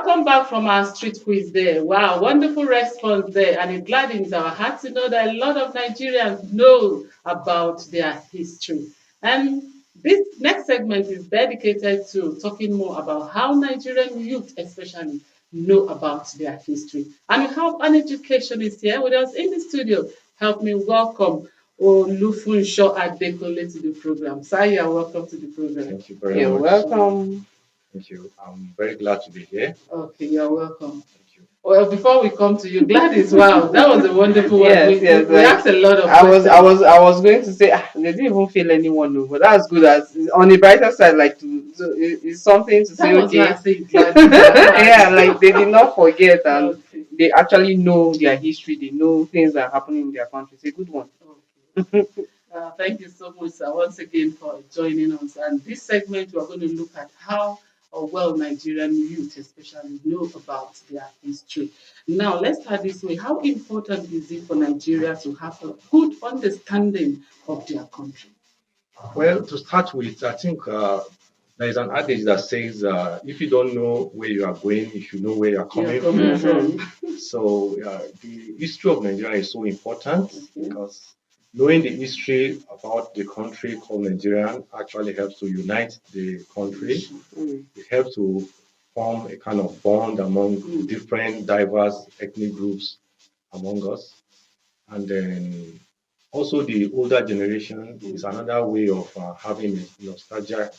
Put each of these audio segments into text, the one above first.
Welcome back from our street quiz there. Wow, wonderful response there. And it gladdens our hearts to know that a lot of Nigerians know about their history. And this next segment is dedicated to talking more about how Nigerian youth, especially, know about their history. And we have an educationist here with us in the studio. Help me welcome Olufunsho Adekole to the program. Sir, you are welcome to the program. Thank you very You're much. welcome. Thank you. I'm very glad to be here. Okay, you're welcome. Thank you. Well, before we come to you, Gladys, wow, that was a wonderful one. Yes, yes. We asked a lot of I questions. was going to say they didn't even feel anyone, no, but that's good. As on the brighter side, like it's something to say. That was why Okay, I said Gladys. yeah, like they did not forget and Okay. they actually know their history. They know things that are happening in their country. It's a good one. Okay. Thank you so much, sir, once again for joining us. And this segment, we're going to look at how well Nigerian youth, especially, know about their history. Now, let's start this way. How important is it for Nigeria to have a good understanding of their country? Well, to start with, I think there is an adage that says if you don't know where you are going, you should know where you are coming from. So the history of Nigeria is so important because knowing the history about the country called Nigeria actually helps to unite the country. It helps to form a kind of bond among different diverse ethnic groups among us. And then also the older generation is another way of having a nostalgia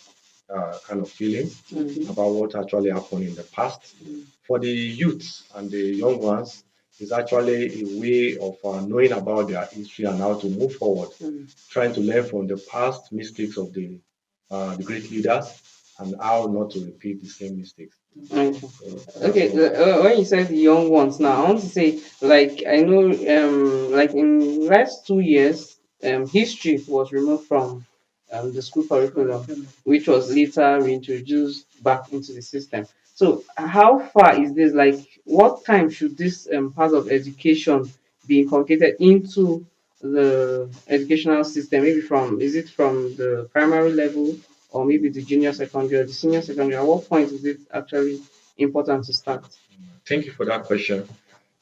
kind of feeling about what actually happened in the past. For the youths and the young ones, it's actually a way of knowing about their history and how to move forward, trying to learn from the past mistakes of the great leaders and how not to repeat the same mistakes. Okay. So Okay, when you said the young ones, now I want to say, like I know, like in last 2 years, history was removed from the school curriculum, which was later reintroduced back into the system. So, how far is this? Like, what time should this part of education be inculcated into the educational system? Maybe from is it from the primary level or maybe the junior secondary or the senior secondary? At what point is it actually important to start? thank you for that question.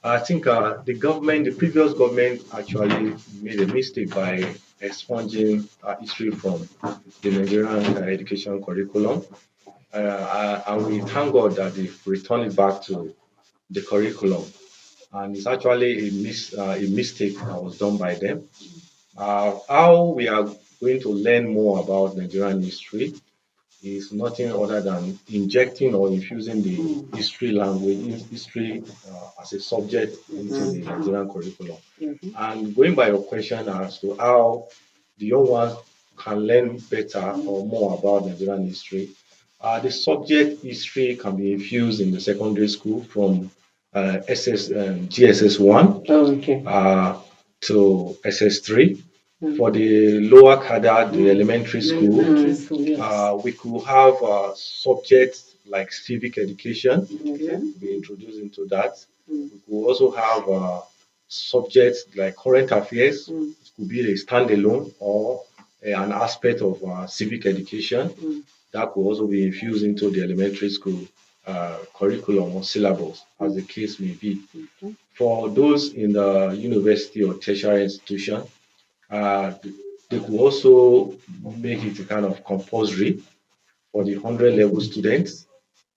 I think the previous government actually made a mistake by expunging history from the Nigerian education curriculum. And we thank God that they've returned it back to the curriculum. And it's actually a mistake that was done by them. How we are going to learn more about Nigerian history is nothing other than injecting or infusing the history language, history as a subject into the Nigerian curriculum. And going by your question as to how the young ones can learn better or more about Nigerian history, the subject history can be infused in the secondary school from GSS 1 Okay. to SS3. For the lower cadre, the elementary school, Yes. we could have subjects like civic education Okay. be introduced into that. We could also have subjects like current affairs. It could be a standalone or an aspect of civic education that could also be infused into the elementary school curriculum or syllabus, as the case may be. For those in the university or tertiary institution, uh, they could also make it a kind of compulsory for the 100 level students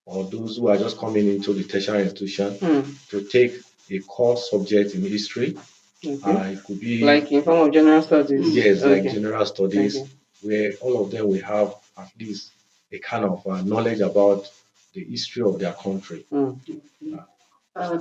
or those who are just coming into the tertiary institution to take a core subject in history. Okay. It could be Like in form of general studies. yes, like Okay. general studies, Okay. where all of them will have at least a kind of knowledge about the history of their country.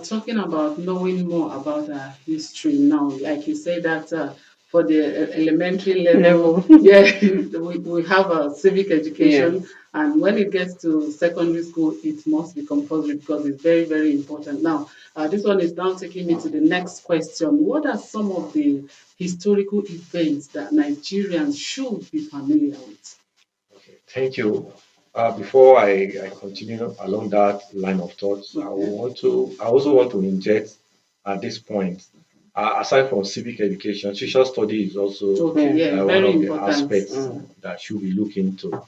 Talking about knowing more about our history now, like you say that for the elementary level, yeah, we have a civic education, and when it gets to secondary school, it must be compulsory because it's very, very important. Now, this one is now taking me to the next question. What are some of the historical events that Nigerians should be familiar with? Okay, thank you. Before I continue along that line of thoughts, I also want to inject at this point, aside from civic education, social study is also Okay, yeah, one very of the important. aspects that should be looked into.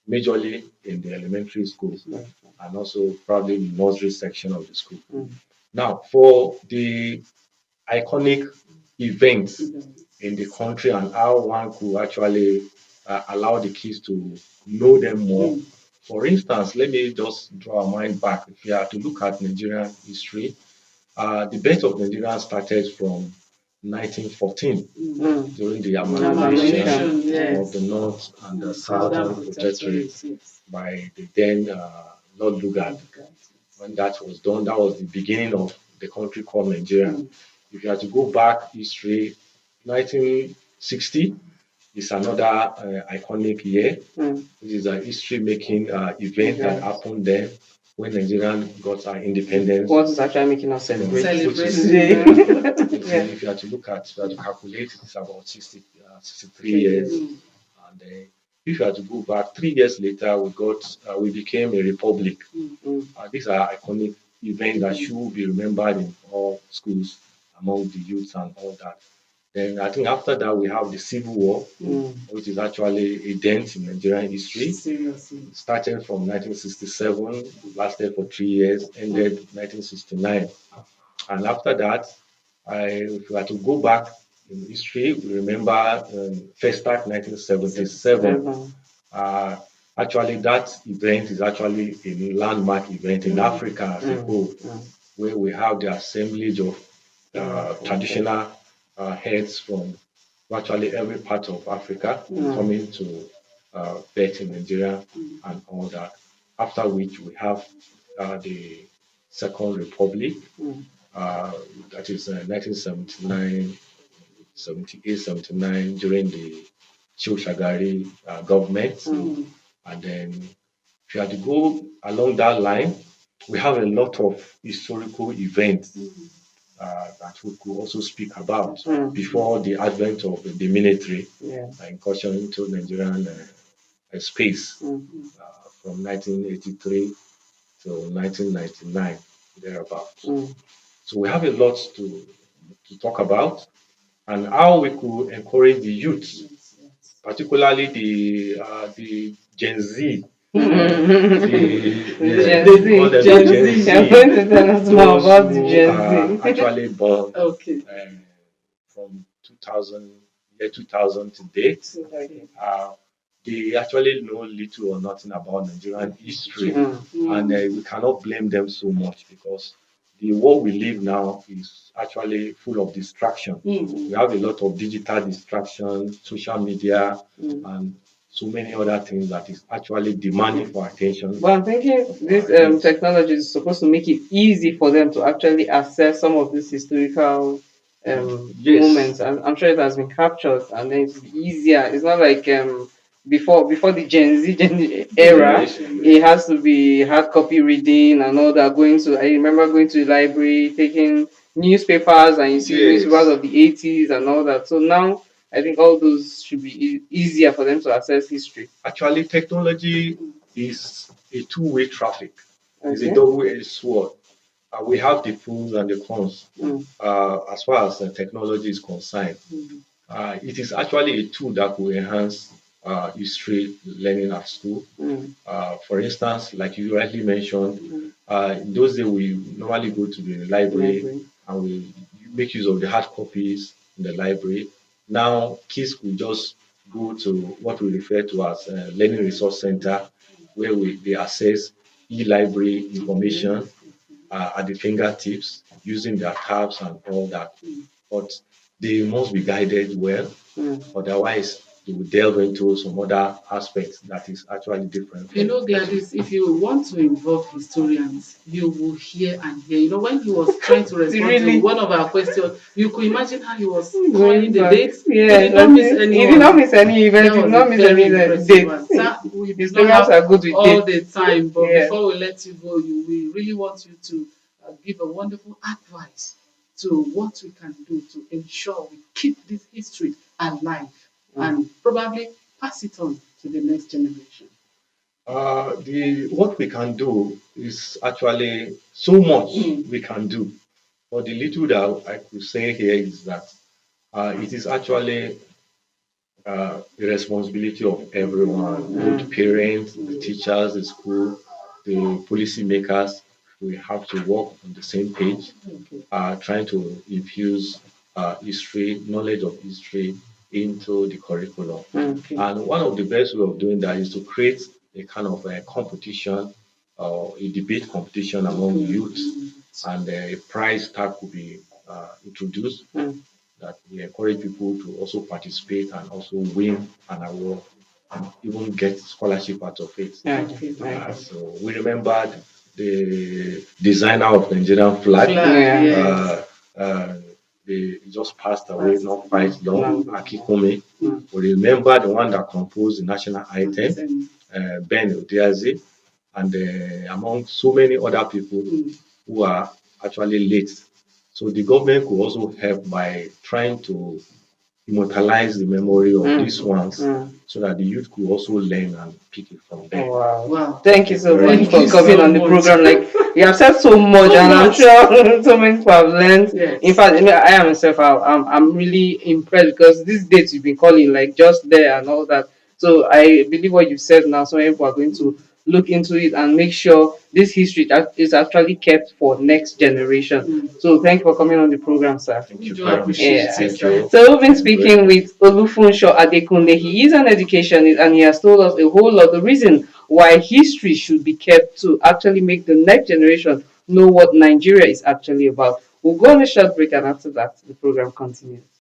majorly in the elementary schools and also probably the nursery section of the school. Now, for the iconic events in the country and how one could actually allow the kids to know them more. For instance, let me just draw our mind back. If you are to look at Nigerian history, the birth of Nigeria started from 1914 during the amalgamation of the North and the Southern Protectorate by the then Lord Lugard. When that was done, that was the beginning of the country called Nigeria. If you have to go back history, 1960 is another iconic year, which is a history-making event that happened then when Nigeria got our independence. What is actually making us celebrate? If you have to look at, if you have to calculate, it's about 63 years. And if you have to go back 3 years later, we became a republic. These are iconic events that should be remembered in all schools among the youth and all that. Then I think after that we have the Civil War, which is actually a dent in Nigerian history. It started from 1967, lasted for 3 years, ended 1969. And after that, if we are to go back in history, we remember Festac 1977. Actually, that event is actually a landmark event in Africa as a whole, where we have the assemblage of traditional heads from virtually every part of Africa coming to bet in Nigeria and all that. After which we have the Second Republic, that is 1979, 78, 79 during the Shagari government. And then if you have to go along that line, we have a lot of historical events that we could also speak about before the advent of the military incursion into Nigerian space from 1983 to 1999, thereabouts. So we have a lot to talk about and how we could encourage the youth, particularly the Gen Z. Actually born from 2000 to date. They actually know little or nothing about Nigerian history, and we cannot blame them so much because the world we live now is actually full of distraction. We have a lot of digital distraction, social media, and so many other things that is actually demanding for attention. But I'm thinking this technology is supposed to make it easy for them to actually access some of these historical moments. I'm sure it has been captured and then it's easier. It's not like before the Gen Z era, it has to be hard copy reading and all that. I remember going to the library, taking newspapers, and you see newspapers of the 80s and all that. So now I think all those should be easier for them to access history. Actually, technology is a two-way traffic. It's a double-edged sword. We have the pros and the cons as far as technology is concerned. It is actually a tool that will enhance history learning at school. For instance, like you rightly mentioned, in those days we normally go to the library and we make use of the hard copies in the library. Now kids could just go to what we refer to as a learning resource center, where they access e-library information at the fingertips using their tabs and all that. But they must be guided well, otherwise they will delve into some other aspects that is actually different. You know, Gladys, if you want to involve historians, you will hear and hear. You know, when he was trying to respond to one of our questions, you could imagine how he was calling the dates. Yeah, he did not miss any. He did not miss any event. He did not miss any dates. We historians are good with all the time, but before we let you go, we really want you to give a wonderful advice to what we can do to ensure we keep this history alive and probably pass it on to the next generation. What we can do is actually so much we can do. But the little that I could say here is that it is actually the responsibility of everyone, both the parents, the teachers, the school, the policymakers. We have to work on the same page, trying to infuse history, knowledge of history into the curriculum. Okay. And one of the best way of doing that is to create a kind of a competition or a debate competition among youth, and a prize tag could be introduced Mm. that we encourage people to also participate and also win an award and even get scholarship out of it. Okay. Okay. So we remembered the designer of Nigerian flag. Yeah. Uh, uh, he just passed away not quite long, Akikome. We remember the one that composed the national anthem, Ben Odiazi, and among so many other people who are actually late. So the government could also help by trying to immortalize the memory of these ones so that the youth could also learn and pick it from there. Wow. Wow. Thank you so Thank much for you coming so on the much. program. Like you have said so much, So and I'm much. sure so many people have learned. Yes. In fact, I am myself, I'm really impressed because these dates you've been calling like just there and all that. So I believe what you said now. So many people are going to look into it and make sure this history that is actually kept for next generation. So thank you for coming on the program, sir. Thank We you do very much. appreciate Yeah. it, Thank sir. you. So we've been speaking with Olufunsho Adekunle. He is an educationist and he has told us a whole lot the reason why history should be kept to actually make the next generation know what Nigeria is actually about. We'll go on a short break and after that the program continues.